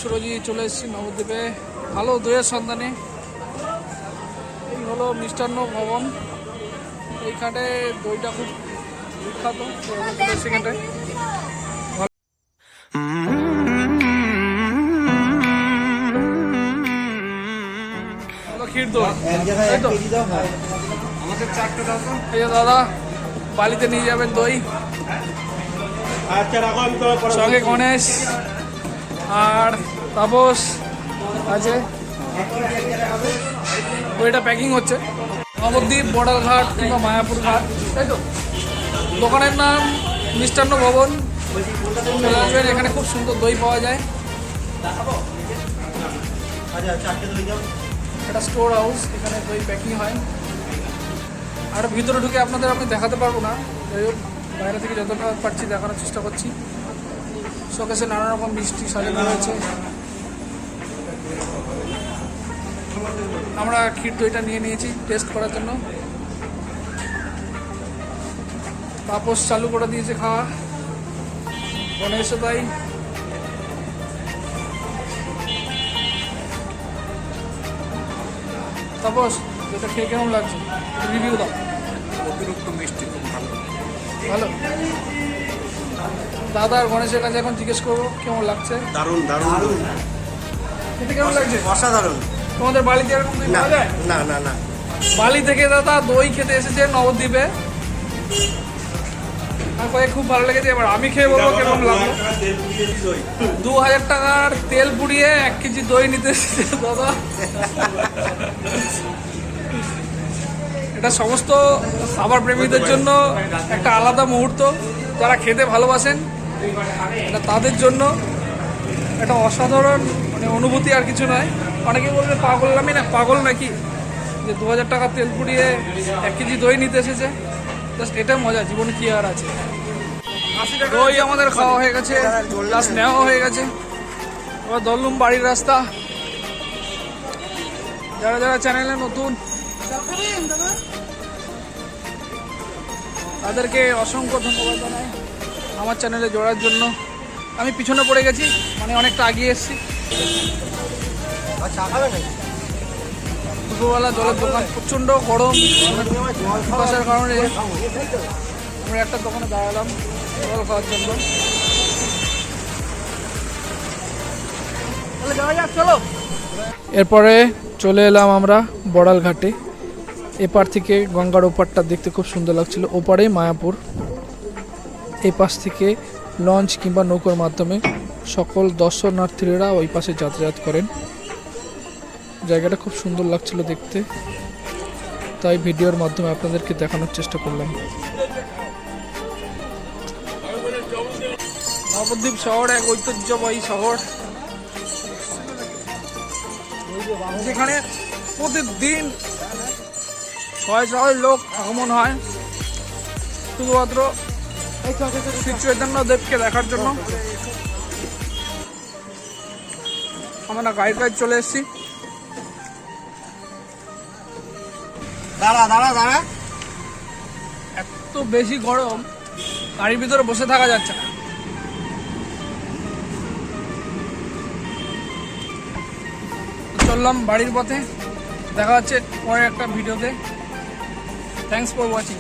সুরজি চলে এসেছি নবদ্বীপে ভালো দইয়ের সন্ধানে। এই হলো মিষ্টান্ন ভবন। এইখানে দইটা খুব বিখ্যাত। সেখানটায় ক্ষীর দই, এই যে দাদা বালিতে নিয়ে যাবেন দই, সঙ্গে গণেশ আর তাপস আছে। ওইটা প্যাকিং হচ্ছে। নবদ্বীপ বড়াল ঘাট কিংবা মায়াপুর ঘাট, তাই তো। দোকানের নাম মিষ্টান্ন ভবন। চলে আসবেন, এখানে খুব সুন্দর দই পাওয়া যায়। এটা স্টোর হাউস, এখানে দই প্যাকিং হয়। আর ভিতরে ঢুকে আপনাদের আমি দেখাতে পারবো না, যাই হোক বাইরে থেকে যতটা পারছি দেখানোর চেষ্টা করছি। শোকেসে নানা রকম মিষ্টি সাজানো রয়েছে। আমরা ক্ষীর দইটা নিয়ে নিয়েছি টেস্ট করার জন্য। তাপস চালু করে দিয়েছে খাওয়া, গণেশও তাই। তাপস এটা খেয়ে কেমন লাগছে, রিভিউ দাও। অতিরিক্ত মিষ্টি, খুব ভালো। ভালো। দাদা আর গণেশের কাছে এখন জিজ্ঞেস করবো কেমন লাগছে। দারুণ দারুণ, খেতে কেমন লাগছে? অসাধারণ। তোমাদের বাড়িতে এরকম দই পাওয়া যায়? না না না, বালি থেকে দাদা দই খেতে এসেছে নবদ্বীপে। আমার কয়ে খুব ভালো লেগেছে। এবার আমি খেয়ে বলবো কেমন লাগলো। 2000 টাকার তেল পুড়িয়ে 1 কেজি দই নিতে এসেছে দাদা। এটা সমস্ত খাবার প্রেমীদের জন্য একটা আলাদা মুহূর্ত। যারা খেতে ভালোবাসেন এটা তাদের জন্য একটা অসাধারণ মানে অনুভূতি, আর কিছু নয়। অনেকে বলবে পাগলামি, না পাগল নাকি যে 2000 টাকা তেল পুড়িয়ে 1 কেজি দই নিতে এসেছে। জাস্ট এটা মজা, জীবনে কি আর আছে। দই আমাদের খাওয়া হয়ে গেছে, প্লাস নেওয়া হয়ে গেছে। এবার দললুম বাড়ির রাস্তা। যারা যারা চ্যানেলে নতুন তাদেরকে অসংখ্য ধন্যবাদ জানাই আমার চ্যানেলে জোড়ার জন্য। আমি পিছনে পড়ে গেছি, মানে অনেকটা আগিয়ে এসেছি। দুপুরবেলা জলের দোকান, প্রচণ্ড গরম আসার কারণে আমরা একটা দোকানে দাঁড়ালাম জল খাওয়ার জন্য। চলো, এরপরে চলে এলাম আমরা বড়াল ঘাটে। এপার থেকে গঙ্গার ওপারটা দেখতে খুব সুন্দর লাগছিল। ওপারেই মায়াপুর। এই পাশ থেকে লঞ্চ কিংবা নৌকোর মাধ্যমে সকল দর্শনার্থীরা ওই পাশে যাতায়াত করেন। জায়গাটা খুব সুন্দর লাগছিল দেখতে, তাই ভিডিওর মাধ্যমে আপনাদেরকে দেখানোর চেষ্টা করলাম। নবদ্বীপ শহর এক ঐতিহ্যবাহী শহর, যেখানে প্রতিদিন 6,000 লোক আগমন হয় শুধুমাত্র শ্রী চৈতন্যদেবকে দেখার জন্য। আমরা গাড়ির কাজ চলে এসেছি। দাঁড়া দাঁড়া দাঁড়া, এত বেশি গরম, গাড়ির ভিতরে বসে থাকা যাচ্ছে না। চললাম বাড়ির পথে। দেখা হচ্ছে পরে একটা ভিডিওতে। Thanks for watching.